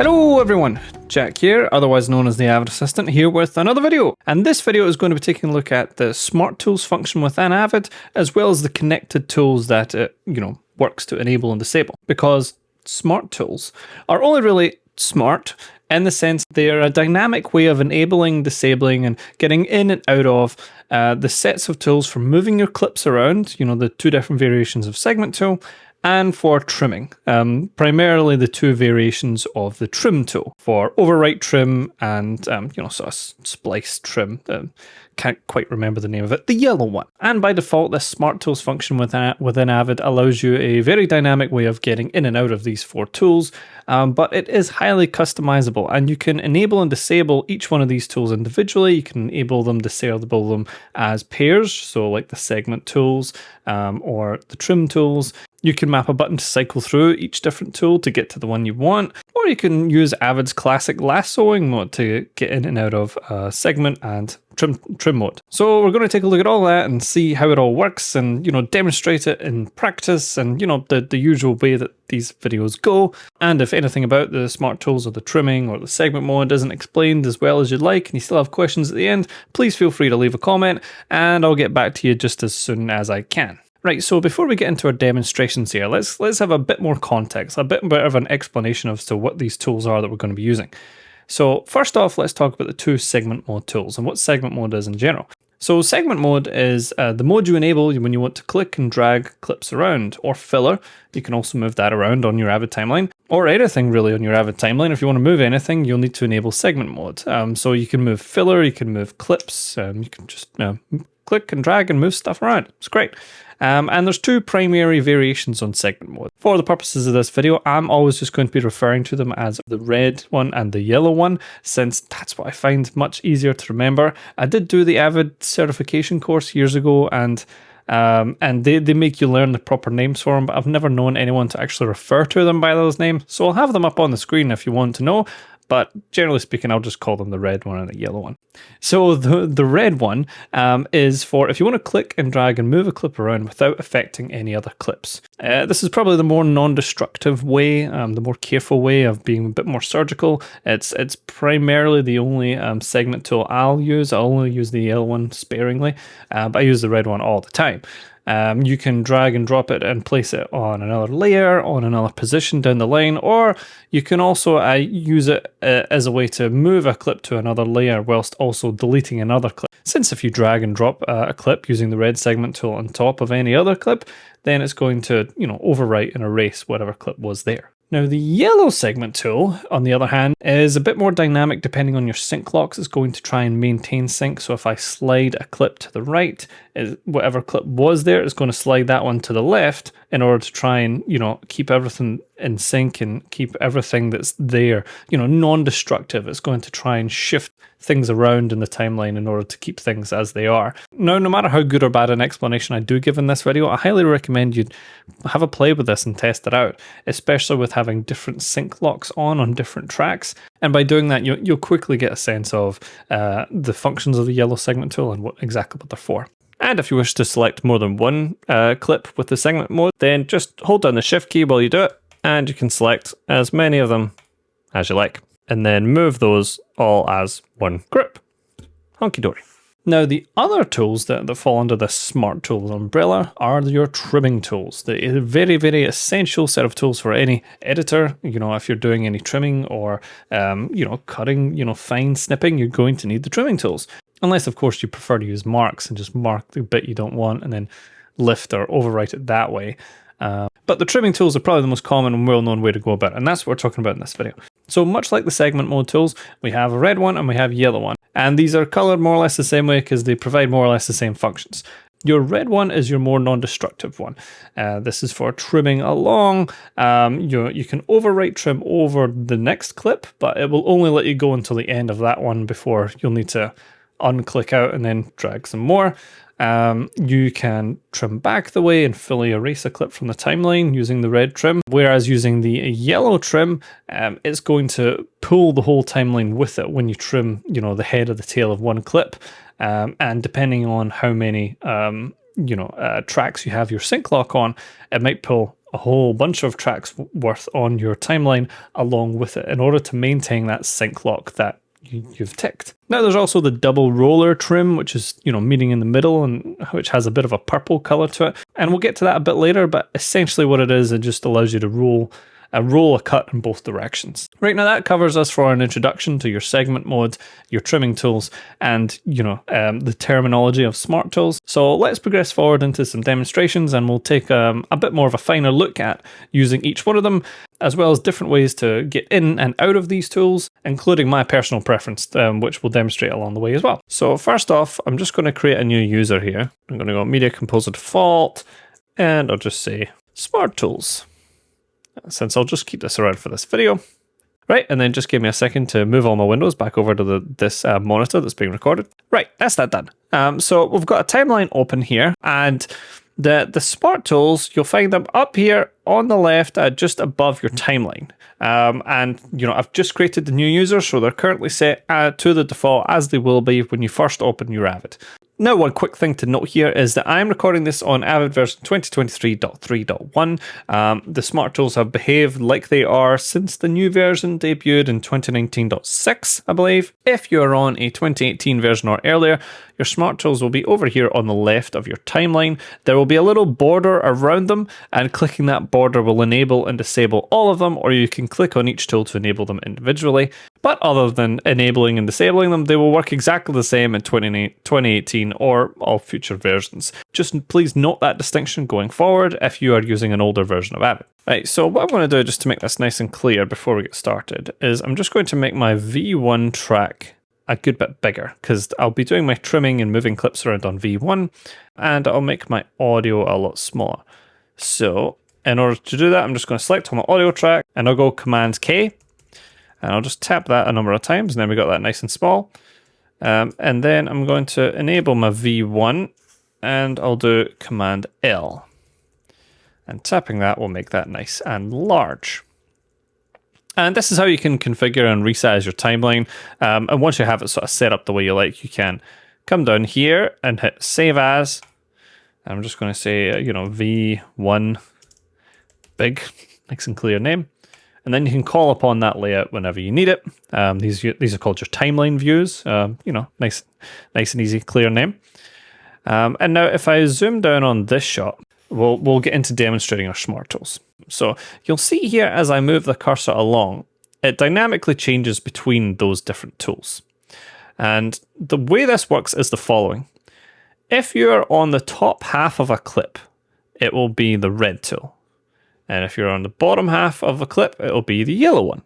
Hello everyone, Jack here, otherwise known as the Avid Assistant, here with another video. And this video is going to be taking a look at the Smart Tools function within Avid, as well as the connected tools that it, works to enable and disable. Because Smart Tools are only really smart in the sense they are a dynamic way of enabling, disabling, and getting in and out of the sets of tools for moving your clips around, the two different variations of segment tool, and for trimming, primarily the two variations of the trim tool for overwrite trim and, sort of splice trim. Can't quite remember the name of it, the yellow one. And by default, this Smart Tools function within Avid allows you a very dynamic way of getting in and out of these four tools, but it is highly customizable, and you can enable and disable each one of these tools individually. You can enable them, disable them as pairs, so like the segment tools or the trim tools. You can map a button to cycle through each different tool to get to the one you want, or you can use Avid's classic lassoing mode to get in and out of segment and trim mode. So we're going to take a look at all that and see how it all works and, demonstrate it in practice and, the usual way that these videos go. And if anything about the Smart Tools or the trimming or the segment mode isn't explained as well as you'd like and you still have questions at the end, please feel free to leave a comment and I'll get back to you just as soon as I can. Right, so before we get into our demonstrations here, let's have a bit more context, a bit of an explanation as to what these tools are that we're going to be using. So first off, let's talk about the two segment mode tools and what segment mode is in general. So segment mode is the mode you enable when you want to click and drag clips around, or filler. You can also move that around on your Avid timeline, or anything really on your Avid timeline. If you want to move anything, you'll need to enable segment mode. So you can move filler, you can move clips, you can just click and drag and move stuff around. It's great. And there's two primary variations on segment mode. For the purposes of this video, I'm always just going to be referring to them as the red one and the yellow one, since that's what I find much easier to remember. I did do the Avid certification course years ago, and they make you learn the proper names for them, but I've never known anyone to actually refer to them by those names. So I'll have them up on the screen if you want to know. But generally speaking, I'll just call them the red one and the yellow one. So the red one is for if you want to click and drag and move a clip around without affecting any other clips. This is probably the more non-destructive way, the more careful way of being a bit more surgical. It's primarily the only segment tool I'll use. I'll only use the yellow one sparingly, but I use the red one all the time. You can drag and drop it and place it on another layer, on another position down the line, or you can also use it as a way to move a clip to another layer whilst also deleting another clip. Since if you drag and drop a clip using the red segment tool on top of any other clip, then it's going to, overwrite and erase whatever clip was there. Now the yellow segment tool, on the other hand, is a bit more dynamic depending on your sync locks. It's going to try and maintain sync. So if I slide a clip to the right, whatever clip was there is going to slide that one to the left in order to try and, keep everything in sync and keep everything that's there, non-destructive. It's going to try and shift things around in the timeline in order to keep things as they are. Now, no matter how good or bad an explanation I do give in this video, I highly recommend you have a play with this and test it out, especially with having different sync locks on different tracks. And by doing that, you'll quickly get a sense of the functions of the yellow segment tool and exactly what they're for. And if you wish to select more than one clip with the segment mode, then just hold down the shift key while you do it, and you can select as many of them as you like, and then move those all as one group. Hunky dory. Now, the other tools that fall under the Smart Tools umbrella are your trimming tools. The very, very essential set of tools for any editor. If you're doing any trimming or, cutting, fine snipping, you're going to need the trimming tools. Unless, of course, you prefer to use marks and just mark the bit you don't want and then lift or overwrite it that way. But the trimming tools are probably the most common and well-known way to go about it, and that's what we're talking about in this video. So much like the segment mode tools, we have a red one and we have a yellow one. And these are colored more or less the same way because they provide more or less the same functions. Your red one is your more non-destructive one. This is for trimming along. You can overwrite trim over the next clip, but it will only let you go until the end of that one before you'll need to unclick out and then drag some more. You can trim back the way and fully erase a clip from the timeline using the red trim, whereas using the yellow trim, it's going to pull the whole timeline with it when you trim, the head or the tail of one clip. And depending on how many, tracks you have your sync lock on, it might pull a whole bunch of tracks worth on your timeline along with it in order to maintain that sync lock that you've ticked. Now there's also the double roller trim, which is, meeting in the middle and which has a bit of a purple color to it. And we'll get to that a bit later, but essentially what it is, it just allows you to roll a cut in both directions. Right, now that covers us for an introduction to your segment mode, your trimming tools, and the terminology of smart tools. So let's progress forward into some demonstrations, and we'll take a bit more of a finer look at using each one of them, as well as different ways to get in and out of these tools, including my personal preference, which we'll demonstrate along the way as well. So first off, I'm just going to create a new user here. I'm going to go Media Composer Default, and I'll just say Smart Tools, since I'll just keep this around for this video. Right, and then just give me a second to move all my windows back over to this monitor that's being recorded. Right, that's that done. So we've got a timeline open here, and the smart tools, you'll find them up here on the left, just above your timeline. And I've just created the new users, so they're currently set to the default as they will be when you first open your Avid. Now, one quick thing to note here is that I'm recording this on Avid version 2023.3.1. The smart tools have behaved like they are since the new version debuted in 2019.6, I believe. If you're on a 2018 version or earlier, your smart tools will be over here on the left of your timeline. There will be a little border around them, and clicking that border will enable and disable all of them, or you can click on each tool to enable them individually. But other than enabling and disabling them, they will work exactly the same in 2018 or all future versions. Just please note that distinction going forward if you are using an older version of Avid. Right, so what I'm going to do, just to make this nice and clear before we get started, is I'm just going to make my V1 track a good bit bigger, because I'll be doing my trimming and moving clips around on V1, and I'll make my audio a lot smaller. So in order to do that, I'm just going to select on my audio track, and I'll go Command K, and I'll just tap that a number of times, and then we got that nice and small. And then I'm going to enable my V1, and I'll do Command L. And tapping that will make that nice and large. And this is how you can configure and resize your timeline. And once you have it sort of set up the way you like, you can come down here and hit Save As. I'm just going to say, V1 big, nice and clear name. And then you can call upon that layout whenever you need it. These are called your timeline views. Nice and easy, clear name. And now if I zoom down on this shot, we'll get into demonstrating our smart tools. So you'll see here as I move the cursor along, it dynamically changes between those different tools. And the way this works is the following. If you're on the top half of a clip, it will be the red tool. And if you're on the bottom half of a clip, it'll be the yellow one.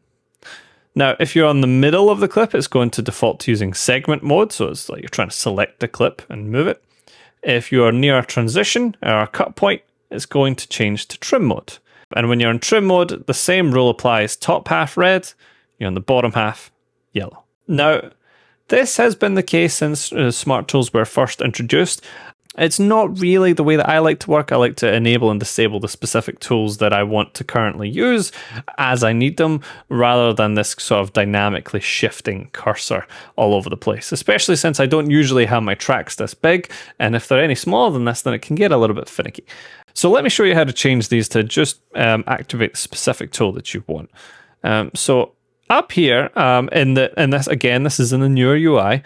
Now, if you're on the middle of the clip, it's going to default to using segment mode. So it's like you're trying to select the clip and move it. If you are near a transition or a cut point, it's going to change to trim mode. And when you're in trim mode, the same rule applies. Top half red, you're on the bottom half yellow. Now, this has been the case since smart tools were first introduced. It's not really the way that I like to work. I like to enable and disable the specific tools that I want to currently use as I need them, rather than this sort of dynamically shifting cursor all over the place, especially since I don't usually have my tracks this big, and if they're any smaller than this, then it can get a little bit finicky. So let me show you how to change these to just activate the specific tool that you want. So up here, this is in the newer UI,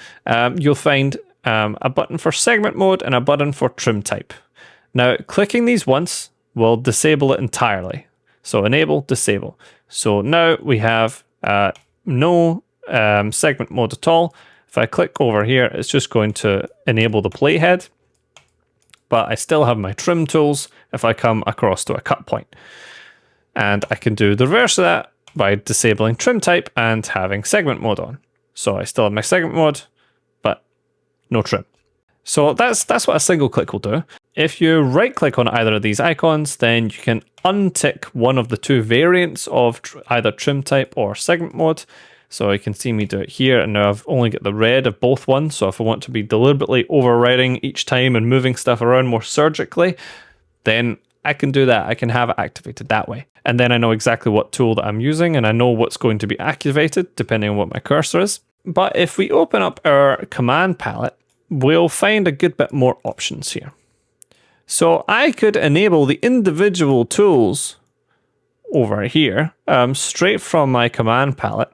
you'll find a button for segment mode and a button for trim type. Now, clicking these once will disable it entirely. So enable, disable. So now we have no segment mode at all. If I click over here, it's just going to enable the playhead, but I still have my trim tools if I come across to a cut point. And I can do the reverse of that by disabling trim type and having segment mode on. So I still have my segment mode, but no trim. So that's what a single click will do. If you right click on either of these icons, then you can untick one of the two variants of either trim type or segment mode. So you can see me do it here, and now I've only got the red of both ones. So if I want to be deliberately overriding each time and moving stuff around more surgically, then I can do that. I can have it activated that way. And then I know exactly what tool that I'm using, and I know what's going to be activated depending on what my cursor is. But if we open up our command palette, we'll find a good bit more options here. So I could enable the individual tools over here straight from my command palette.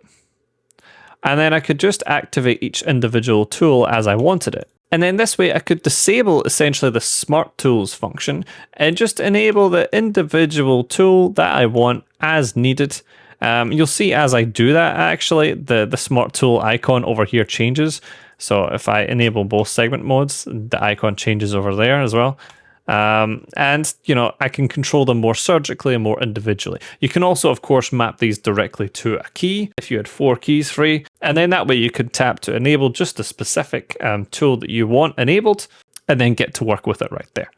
And then I could just activate each individual tool as I wanted it. And then this way I could disable essentially the Smart Tools function and just enable the individual tool that I want as needed. You'll see as I do that, actually, the Smart Tool icon over here changes. So if I enable both segment modes, the icon changes over there as well. And, you know, I can control them more surgically and more individually. You can also, of course, map these directly to a key if you had 4 keys free. And then that way you could tap to enable just a specific tool that you want enabled and then get to work with it right there.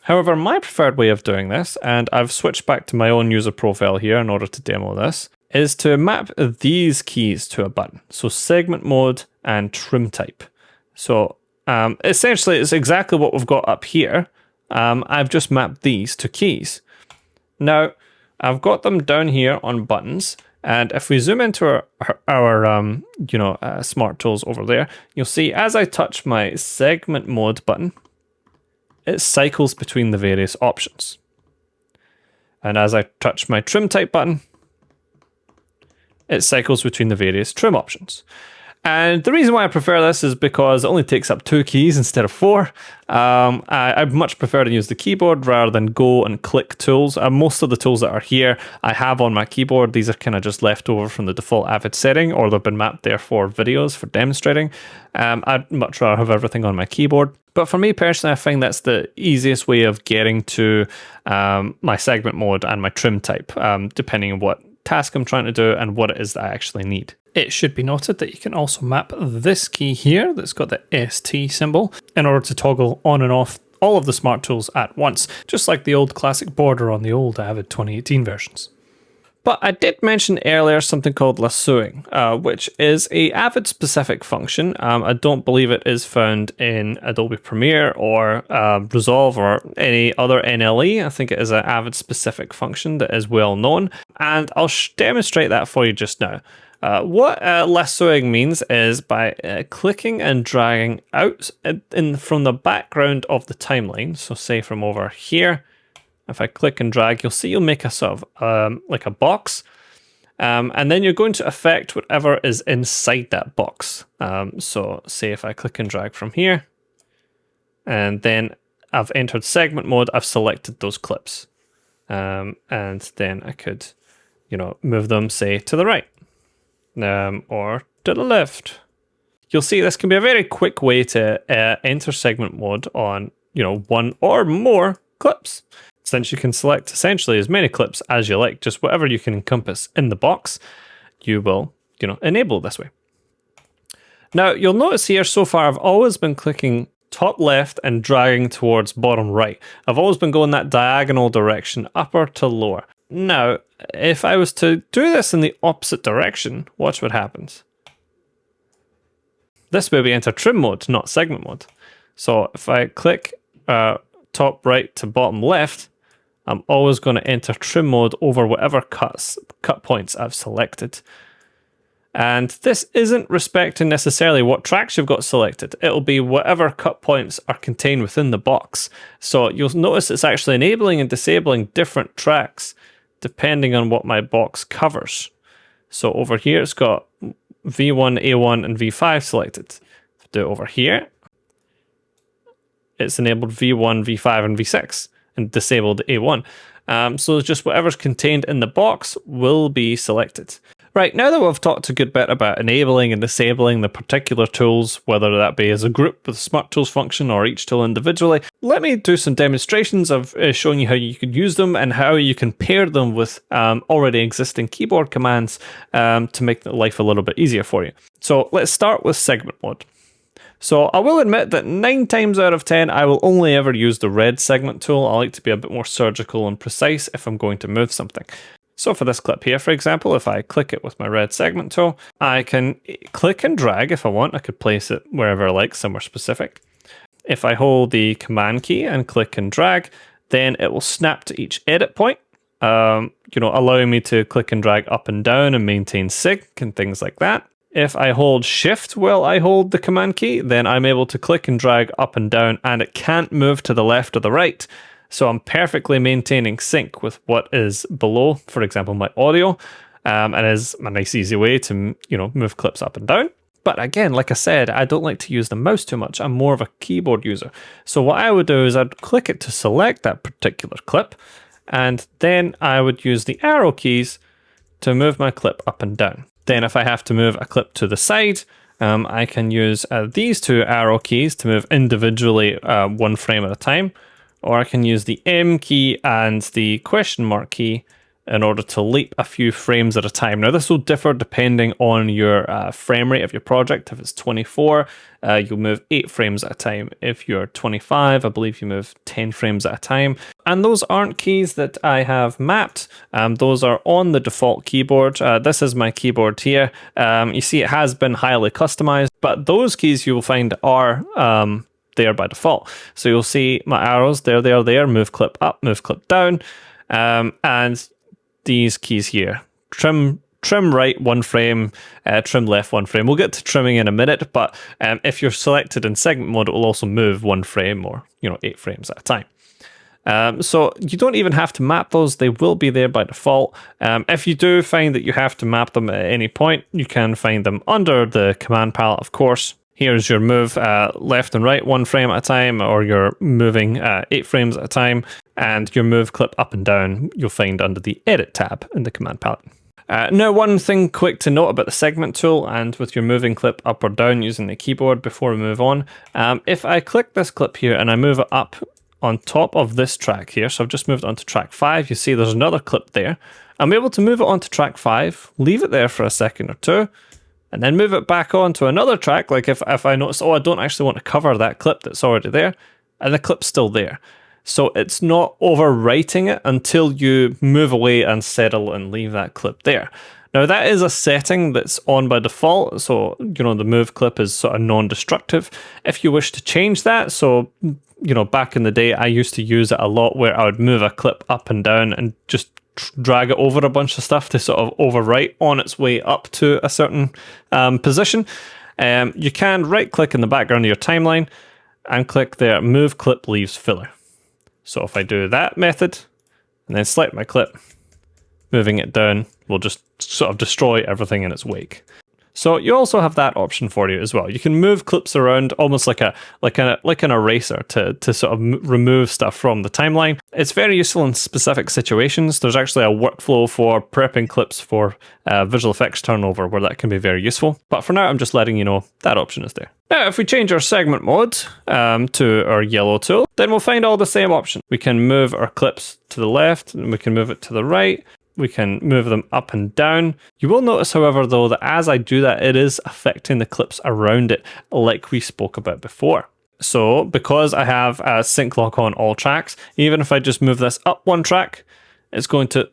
However, my preferred way of doing this, and I've switched back to my own user profile here in order to demo this, is to map these keys to a button. So segment mode and trim type. So essentially it's exactly what we've got up here. I've just mapped these to keys. Now, I've got them down here on buttons, and if we zoom into our smart tools over there, you'll see as I touch my segment mode button, it cycles between the various options. And as I touch my trim type button, it cycles between the various trim options. And the reason why I prefer this is because it only takes up 2 keys instead of 4. I'd much prefer to use the keyboard rather than go and click tools. Most of the tools that are here I have on my keyboard. These are kind of just left over from the default Avid setting, or they've been mapped there for videos for demonstrating. I'd much rather have everything on my keyboard. But for me personally, I find that's the easiest way of getting to my segment mode and my trim type, depending on what task I'm trying to do and what it is that I actually need. It should be noted that you can also map this key here that's got the ST symbol in order to toggle on and off all of the smart tools at once, just like the old classic border on the old Avid 2018 versions. But I did mention earlier something called lassoing, which is a Avid specific function. I don't believe it is found in Adobe Premiere or Resolve or any other NLE. I think it is an Avid specific function that is well known, and I'll demonstrate that for you just now. What lassoing means is by clicking and dragging out from the background of the timeline, so say from over here, if I click and drag, you'll see you'll make a sort of like a box, and then you're going to affect whatever is inside that box. So say if I click and drag from here, and then I've entered segment mode, I've selected those clips, and then I could, move them, say, to the right. Or to the left. You'll see this can be a very quick way to enter segment mode on, one or more clips, since you can select essentially as many clips as you like, just whatever you can encompass in the box, you will, enable this way. Now, you'll notice here so far, I've always been clicking top left and dragging towards bottom right. I've always been going that diagonal direction, upper to lower. Now, if I was to do this in the opposite direction, watch what happens. This way we enter trim mode, not segment mode. So if I click top right to bottom left, I'm always going to enter trim mode over whatever cut points I've selected. And this isn't respecting necessarily what tracks you've got selected. It'll be whatever cut points are contained within the box. So you'll notice it's actually enabling and disabling different tracks depending on what my box covers. So over here, it's got V1, A1, and V5 selected. If I do it over here, it's enabled V1, V5, and V6, and disabled A1. So just whatever's contained in the box will be selected. Right, now that we've talked a good bit about enabling and disabling the particular tools, whether that be as a group with the Smart Tools function or each tool individually, let me do some demonstrations of showing you how you could use them and how you can pair them with already existing keyboard commands to make life a little bit easier for you. So let's start with segment mode. So I will admit that 9 times out of 10, I will only ever use the red segment tool. I like to be a bit more surgical and precise if I'm going to move something. So for this clip here, for example, if I click it with my red segment tool, I can click and drag if I want. I could place it wherever I like, somewhere specific. If I hold the command key and click and drag, then it will snap to each edit point, allowing me to click and drag up and down and maintain sync and things like that. If I hold shift while I hold the command key, then I'm able to click and drag up and down, and it can't move to the left or the right. So I'm perfectly maintaining sync with what is below, for example, my audio, and is a nice easy way to, move clips up and down. But again, like I said, I don't like to use the mouse too much. I'm more of a keyboard user. So what I would do is I'd click it to select that particular clip, and then I would use the arrow keys to move my clip up and down. Then if I have to move a clip to the side, I can use these two arrow keys to move individually one frame at a time, or I can use the M key and the question mark key in order to leap a few frames at a time. Now this will differ depending on your frame rate of your project. If it's 24, you'll move 8 frames at a time. If you're 25, I believe you move 10 frames at a time. And those aren't keys that I have mapped. Those are on the default keyboard. This is my keyboard here. You see it has been highly customized, but those keys you will find are there by default. So you'll see my arrows, there, move clip up, move clip down, and these keys here, trim right 1 frame, trim left 1 frame. We'll get to trimming in a minute, but if you're selected in segment mode, it will also move 1 frame or 8 frames at a time. So you don't even have to map those, they will be there by default. If you do find that you have to map them at any point, you can find them under the command palette, of course. Here's your move left and right 1 frame at a time, or you're moving 8 frames at a time, and your move clip up and down you'll find under the edit tab in the command palette. Now, one thing quick to note about the segment tool and with your moving clip up or down using the keyboard before we move on. If I click this clip here and I move it up on top of this track here, so I've just moved it onto track 5, you see there's another clip there. I'm able to move it onto track 5, leave it there for a second or two, and then move it back onto another track. Like if I notice, I don't actually want to cover that clip that's already there, and the clip's still there. So it's not overwriting it until you move away and settle and leave that clip there. Now that is a setting that's on by default, so the move clip is sort of non-destructive. If you wish to change that, so back in the day I used to use it a lot where I would move a clip up and down and just drag it over a bunch of stuff to sort of overwrite on its way up to a certain position. You can right click in the background of your timeline and click there, move clip leaves filler. So if I do that method and then select my clip, moving it down will just sort of destroy everything in its wake. So you also have that option for you as well. You can move clips around almost like an eraser to sort of remove stuff from the timeline. It's very useful in specific situations. There's actually a workflow for prepping clips for visual effects turnover where that can be very useful. But for now, I'm just letting you know that option is there. Now, if we change our segment mode to our yellow tool, then we'll find all the same options. We can move our clips to the left and we can move it to the right. We can move them up and down. You will notice, however, though, that as I do that, it is affecting the clips around it, like we spoke about before. So because I have a sync lock on all tracks, even if I just move this up 1 track, it's going to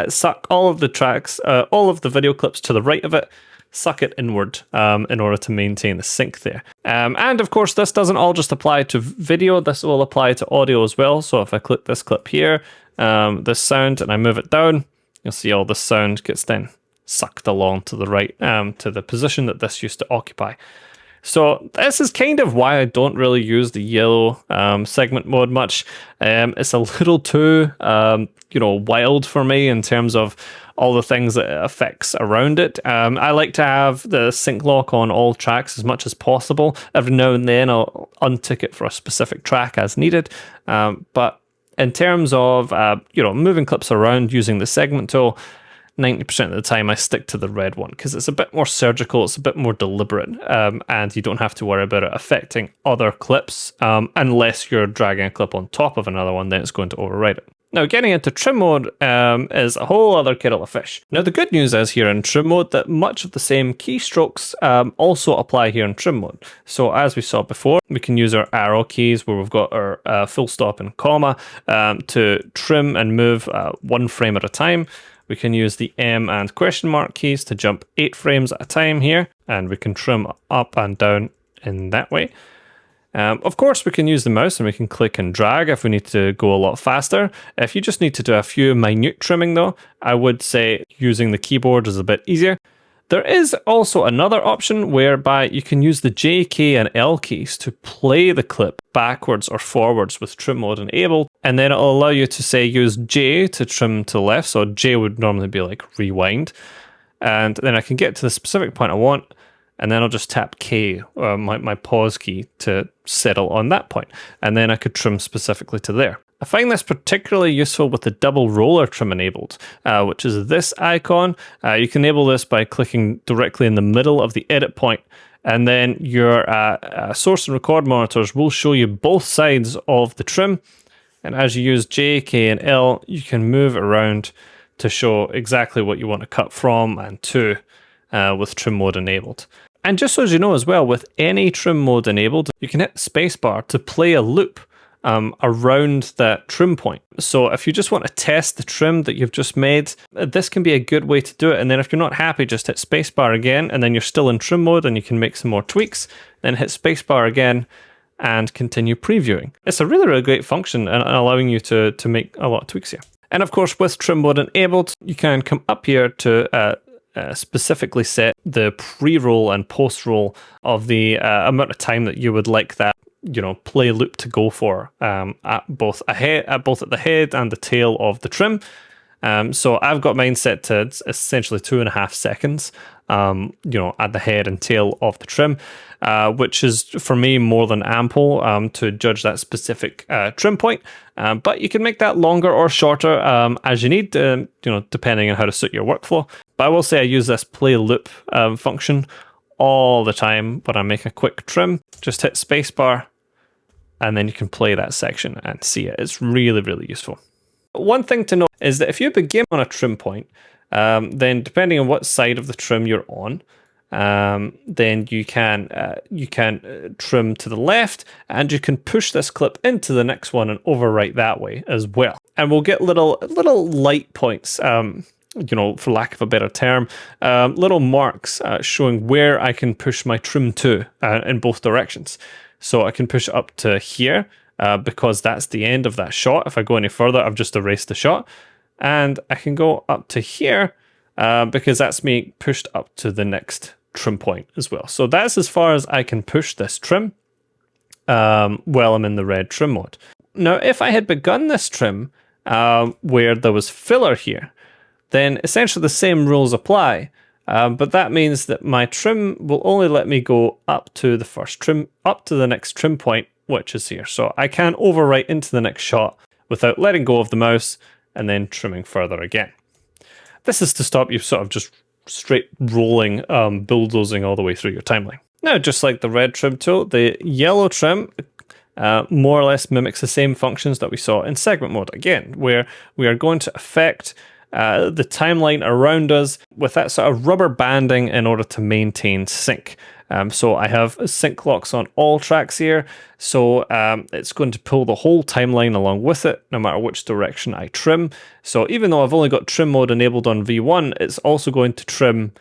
suck all of the tracks, all of the video clips to the right of it, suck it inward in order to maintain the sync there. And of course, this doesn't all just apply to video, this will apply to audio as well. So if I click this clip here, this sound, and I move it down, you'll see all this sound gets then sucked along to the right, to the position that this used to occupy. So this is kind of why I don't really use the yellow segment mode much. It's a little too, wild for me in terms of all the things that it affects around it. I like to have the sync lock on all tracks as much as possible. Every now and then I'll untick it for a specific track as needed. But in terms of, moving clips around using the segment tool, 90% of the time I stick to the red one because it's a bit more surgical, it's a bit more deliberate, and you don't have to worry about it affecting other clips unless you're dragging a clip on top of another one, then it's going to overwrite it. Now, getting into trim mode is a whole other kettle of fish. Now, the good news is here in trim mode that much of the same keystrokes also apply here in trim mode. So as we saw before, we can use our arrow keys where we've got our full stop and comma to trim and move 1 frame at a time. We can use the M and question mark keys to jump 8 frames at a time here, and we can trim up and down in that way. Of course, we can use the mouse and we can click and drag if we need to go a lot faster. If you just need to do a few minute trimming though, I would say using the keyboard is a bit easier. There is also another option whereby you can use the J, K, and L keys to play the clip backwards or forwards with trim mode enabled, and then it'll allow you to say use J to trim to the left, so J would normally be like rewind, and then I can get to the specific point I want, and then I'll just tap K, my pause key, to settle on that point, and then I could trim specifically to there. I find this particularly useful with the double roller trim enabled, which is this icon. You can enable this by clicking directly in the middle of the edit point, and then your source and record monitors will show you both sides of the trim. And as you use J, K, and L, you can move around to show exactly what you want to cut from and to with trim mode enabled. And just so as you know as well, with any trim mode enabled, you can hit spacebar to play a loop around that trim point. So if you just want to test the trim that you've just made, this can be a good way to do it. And then if you're not happy, just hit spacebar again, and then you're still in trim mode and you can make some more tweaks. Then hit spacebar again and continue previewing. It's a really, really great function and allowing you to make a lot of tweaks here. And of course, with trim mode enabled, you can come up here to specifically set the pre-roll and post-roll of the amount of time that you would like that play loop to go for at both at the head and the tail of the trim. So I've got mine set to essentially 2.5 seconds, at the head and tail of the trim, which is for me more than ample to judge that specific trim point. But you can make that longer or shorter as you need, depending on how to suit your workflow. But I will say I use this play loop function all the time when I make a quick trim. Just hit spacebar, and then you can play that section and see it. It's really, really useful. One thing to note is that if you begin on a trim point, then depending on what side of the trim you're on, then you can trim to the left, and you can push this clip into the next one and overwrite that way as well. And we'll get little light points, for lack of a better term, little marks showing where I can push my trim to in both directions. So I can push up to here because that's the end of that shot. If I go any further, I've just erased the shot. And I can go up to here because that's me pushed up to the next trim point as well. So that's as far as I can push this trim while I'm in the red trim mode. Now, if I had begun this trim where there was filler here, then essentially the same rules apply. But that means that my trim will only let me go up to the first trim, up to the next trim point, which is here. So I can overwrite into the next shot without letting go of the mouse and then trimming further again. This is to stop you sort of just straight rolling, bulldozing all the way through your timeline. Now, just like the red trim tool, the yellow trim more or less mimics the same functions that we saw in segment mode. Again, where we are going to affect the timeline around us with that sort of rubber banding in order to maintain sync. So I have sync locks on all tracks here, so it's going to pull the whole timeline along with it, no matter which direction I trim. So even though I've only got trim mode enabled on V1, it's also going to trim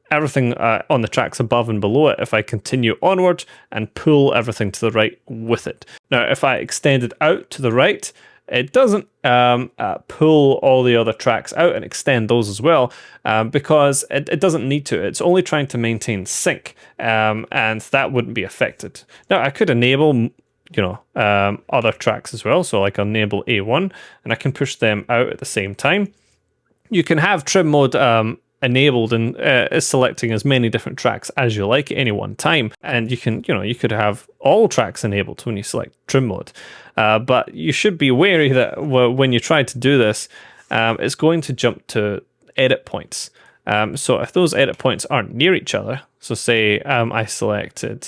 everything on the tracks above and below it if I continue onward and pull everything to the right with it. Now, if I extend it out to the right, it doesn't pull all the other tracks out and extend those as well because it doesn't need to. It's only trying to maintain sync, and that wouldn't be affected. Now, I could enable other tracks as well. So like I'll enable A1 and I can push them out at the same time. You can have trim mode enabled and selecting as many different tracks as you like at any one time, and you could have all tracks enabled when you select trim mode, but you should be wary that when you try to do this, it's going to jump to edit points. So if those edit points aren't near each other, so say I selected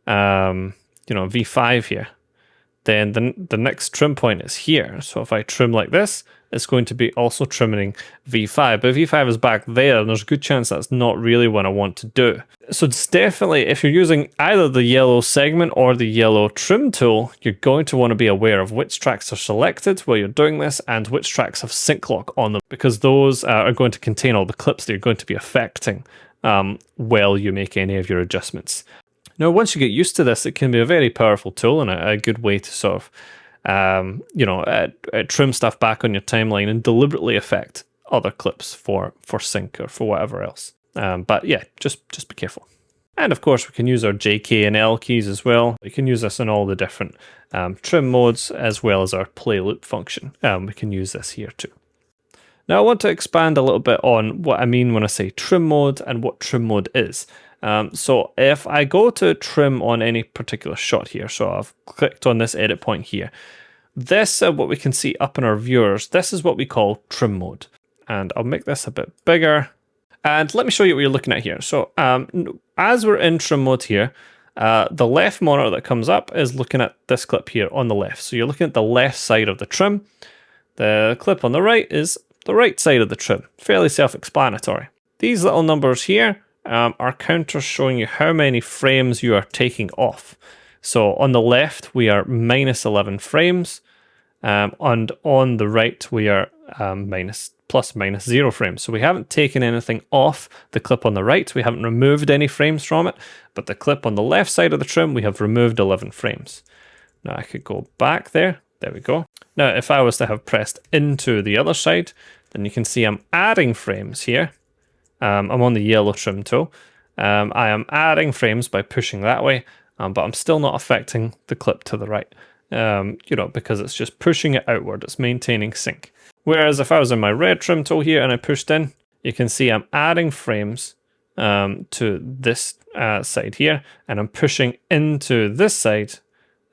V5 here, then the next trim point is here. So if I trim like this, it's going to be also trimming V5. But if V5 is back there, and there's a good chance that's not really what I want to do. So it's definitely, if you're using either the yellow segment or the yellow trim tool, you're going to want to be aware of which tracks are selected while you're doing this and which tracks have sync lock on them, because those are going to contain all the clips that you're going to be affecting while you make any of your adjustments. Now, once you get used to this, it can be a very powerful tool and a good way to sort of trim stuff back on your timeline and deliberately affect other clips for sync or for whatever else. But yeah, just be careful. And of course, we can use our J, K, and L keys as well. We can use this in all the different trim modes, as well as our play loop function. We can use this here too. Now I want to expand a little bit on what I mean when I say trim mode and what trim mode is. So if I go to trim on any particular shot here, so I've clicked on this edit point here, this, what we can see up in our viewers, this is what we call trim mode. And I'll make this a bit bigger. And let me show you what you're looking at here. So as we're in trim mode here, the left monitor that comes up is looking at this clip here on the left. So you're looking at the left side of the trim. The clip on the right is the right side of the trim. Fairly self-explanatory. These little numbers here are counters showing you how many frames you are taking off. So on the left, we are minus 11 frames. And on the right, we are plus minus 0 frames. So we haven't taken anything off the clip on the right. We haven't removed any frames from it. But the clip on the left side of the trim, we have removed 11 frames. Now I could go back there. There we go. Now, if I was to have pressed into the other side, then you can see I'm adding frames here. I'm on the yellow trim tool. I am adding frames by pushing that way, but I'm still not affecting the clip to the right, because it's just pushing it outward. It's maintaining sync. Whereas if I was in my red trim tool here and I pushed in, you can see I'm adding frames to this side here, and I'm pushing into this side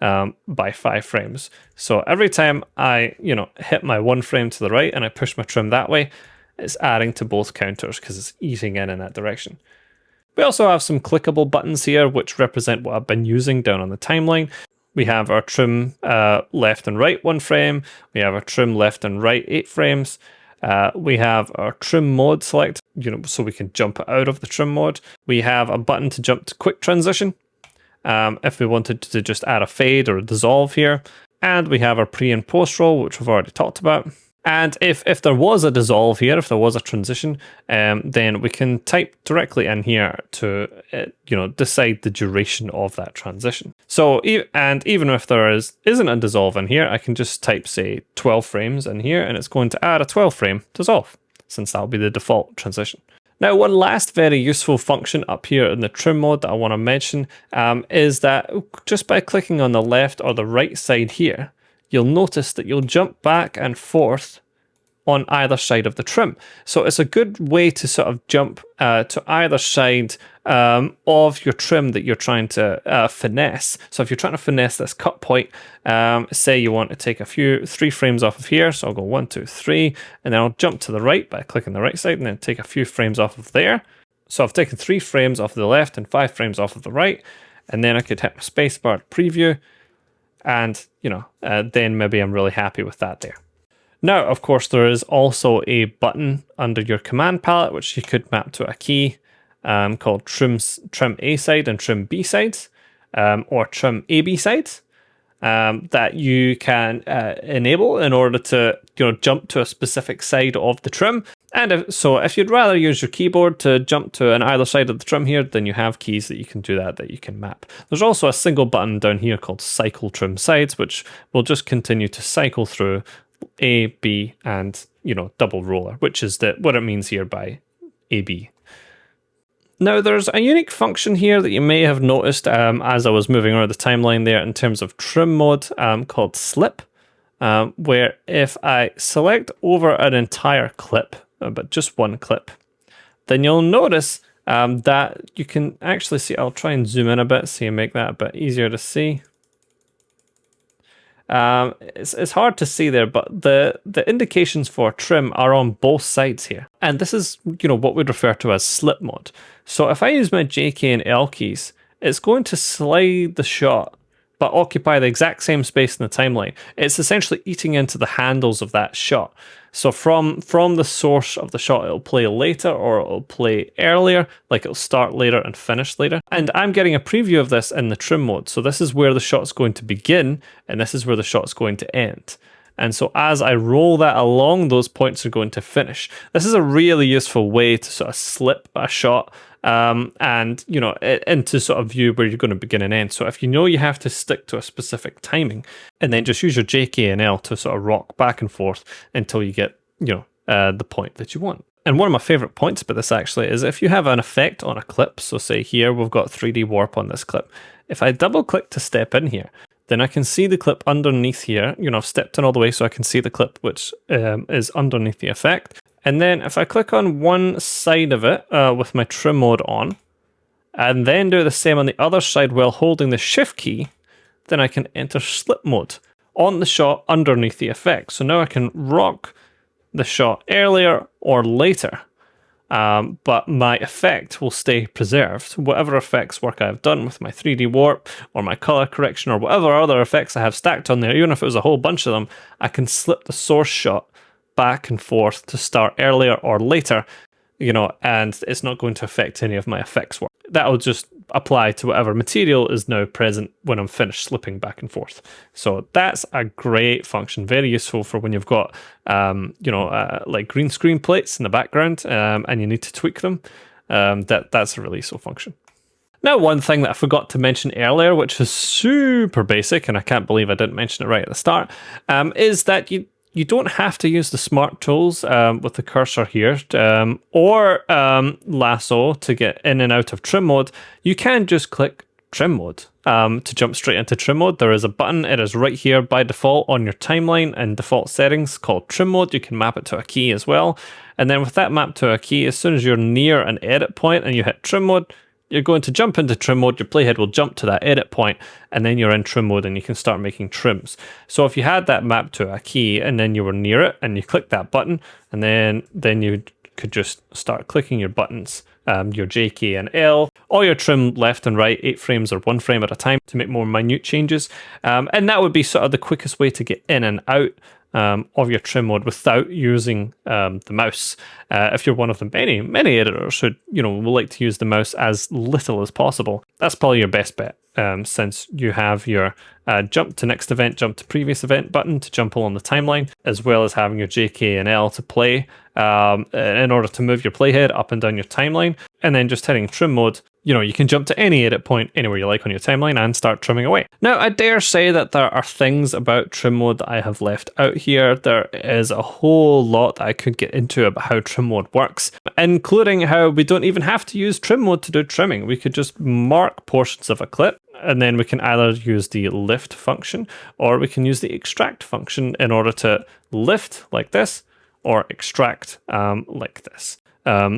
by 5 frames. So every time I, hit my 1 frame to the right and I push my trim that way, it's adding to both counters because it's eating in that direction. We also have some clickable buttons here, which represent what I've been using down on the timeline. We have our trim left and right 1 frame. We have our trim left and right 8 frames. We have our trim mode select, so we can jump out of the trim mode. We have a button to jump to quick transition, if we wanted to just add a fade or a dissolve here. And we have our pre and post roll, which we've already talked about. And if there was a dissolve here, if there was a transition, then we can type directly in here to decide the duration of that transition. So even if there isn't a dissolve in here, I can just type, say, 12 frames in here, and it's going to add a 12 frame dissolve, since that'll be the default transition. Now, one last very useful function up here in the trim mode that I want to mention is that just by clicking on the left or the right side here, you'll notice that you'll jump back and forth on either side of the trim. So it's a good way to sort of jump to either side of your trim that you're trying to finesse. So if you're trying to finesse this cut point, say you want to take 3 frames off of here. So I'll go 1, 2, 3, and then I'll jump to the right by clicking the right side and then take a few frames off of there. So I've taken 3 frames off of the left and 5 frames off of the right. And then I could hit my spacebar to preview. And, then maybe I'm really happy with that there. Now, of course, there is also a button under your command palette, which you could map to a key called trim A side and trim B sides, or trim AB sides, that you can enable in order to jump to a specific side of the trim. And if you'd rather use your keyboard to jump to either side of the trim here, then you have keys that you can do that you can map. There's also a single button down here called cycle trim sides, which will just continue to cycle through A, B, and double roller, which is what it means here by AB. Now, there's a unique function here that you may have noticed as I was moving around the timeline there in terms of trim mode called slip, where if I select over an entire clip, but just 1 clip, then you'll notice that you can actually see. I'll try and zoom in a bit so you make that a bit easier to see. It's hard to see there, but the indications for trim are on both sides here. And this is, what we'd refer to as slip mode. So if I use my J, K, and L keys, it's going to slide the shot, but occupy the exact same space in the timeline. It's essentially eating into the handles of that shot. So from the source of the shot, it'll play later or it'll play earlier, like it'll start later and finish later. And I'm getting a preview of this in the trim mode. So this is where the shot's going to begin, and this is where the shot's going to end. And so as I roll that along, those points are going to finish. This is a really useful way to sort of slip a shot and into sort of view where you're going to begin and end. So if you have to stick to a specific timing, and then just use your J, K, and L to sort of rock back and forth until you get the point that you want. And one of my favorite points about this actually is if you have an effect on a clip, so say here we've got 3D warp on this clip. If I double click to step in here, then I can see the clip underneath here. You know, I've stepped in all the way so I can see the clip which is underneath the effect. And then if I click on one side of it with my trim mode on, and then do the same on the other side while holding the shift key, then I can enter slip mode on the shot underneath the effect. So now I can rock the shot earlier or later, but my effect will stay preserved. Whatever effects work I've done with my 3D warp or my color correction or whatever other effects I have stacked on there, even if it was a whole bunch of them, I can slip the source shot back and forth to start earlier or later, you know, and it's not going to affect any of my effects work. That'll just apply to whatever material is now present when I'm finished slipping back and forth. So that's a great function, very useful for when you've got, like green screen plates in the background and you need to tweak them. That's a really useful function. Now, one thing that I forgot to mention earlier, which is super basic, and I can't believe I didn't mention it right at the start, is that you don't have to use the smart tools with the cursor here or lasso to get in and out of trim mode. You can just click trim mode to jump straight into trim mode. There is a button. It is right here by default on your timeline and default settings called trim mode. You can map it to a key as well. And then with that map to a key, as soon as you're near an edit point and you hit trim mode, you're going to jump into trim mode, your playhead will jump to that edit point, and then you're in trim mode and you can start making trims. So if you had that map to a key and then you were near it and you click that button, and then you could just start clicking your buttons, your J, K, and L, or your trim left and right, 8 frames or 1 frame at a time to make more minute changes. And that would be sort of the quickest way to get in and out of your trim mode without using the mouse. If you're one of the many editors who will like to use the mouse as little as possible, that's probably your best bet, since you have your jump to next event, jump to previous event button to jump along the timeline, as well as having your J, K, and L to play in order to move your playhead up and down your timeline, and then just hitting trim mode. You can jump to any edit point anywhere you like on your timeline and start trimming away. Now, I dare say that there are things about trim mode that I have left out here. There is a whole lot that I could get into about how trim mode works, including how we don't even have to use trim mode to do trimming. We could just mark portions of a clip, and then we can either use the lift function or we can use the extract function in order to lift like this or extract like this.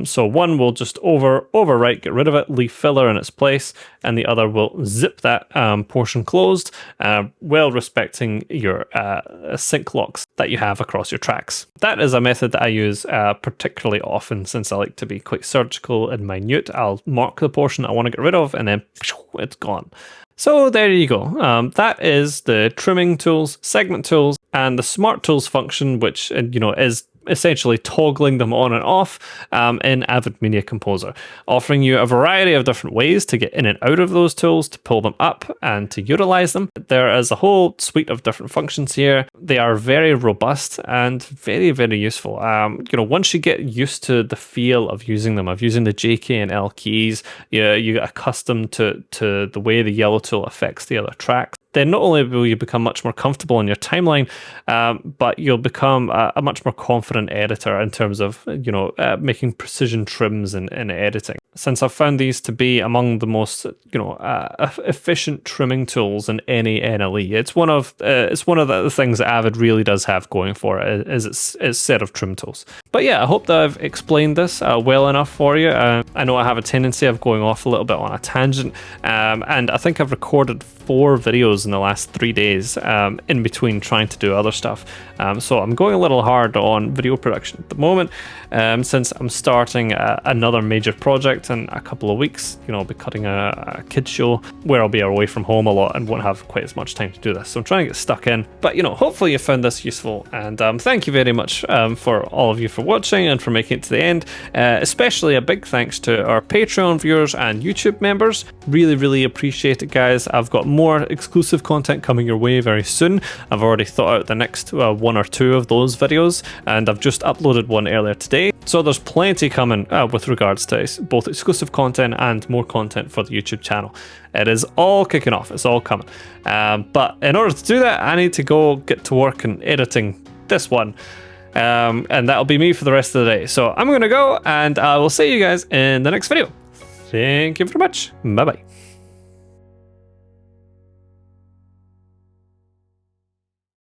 So one will just overwrite, get rid of it, leave filler in its place, and the other will zip that portion closed, while respecting your sync locks that you have across your tracks. That is a method that I use particularly often, since I like to be quite surgical and minute. I'll mark the portion I want to get rid of, and then it's gone. So there you go. That is the trimming tools, segment tools, and the smart tools function, which is essentially toggling them on and off in Avid Media Composer, offering you a variety of different ways to get in and out of those tools, to pull them up and to utilize them. There is a whole suite of different functions here. They are very robust and very, very useful. Once you get used to the feel of using them, of using the J, K, and L keys, you get accustomed to the way the yellow tool affects the other tracks. Then not only will you become much more comfortable in your timeline, but you'll become a much more confident editor in terms of making precision trims and editing. Since I've found these to be among the most efficient trimming tools in any NLE, it's one of the things that Avid really does have going for it, is its set of trim tools. But yeah, I hope that I've explained this well enough for you. I know I have a tendency of going off a little bit on a tangent, and I think I've recorded 4 videos in the last 3 days in between trying to do other stuff. So I'm going a little hard on video production at the moment, since I'm starting another major project in a couple of weeks. I'll be cutting a kids show where I'll be away from home a lot and won't have quite as much time to do this. So I'm trying to get stuck in. But hopefully you found this useful, and thank you very much for all of you for watching and for making it to the end. Especially a big thanks to our Patreon viewers and YouTube members. Really, really appreciate it, guys. I've got more exclusive content coming your way very soon. I've already thought out the next 1 or 2 of those videos, and I've just uploaded one earlier today. So there's plenty coming with regards to both exclusive content and more content for the YouTube channel. It is all kicking off. It's all coming. But in order to do that, I need to go get to work and editing this one. And that'll be me for the rest of the day. So I'm going to go, and I will see you guys in the next video. Thank you very much. Bye-bye.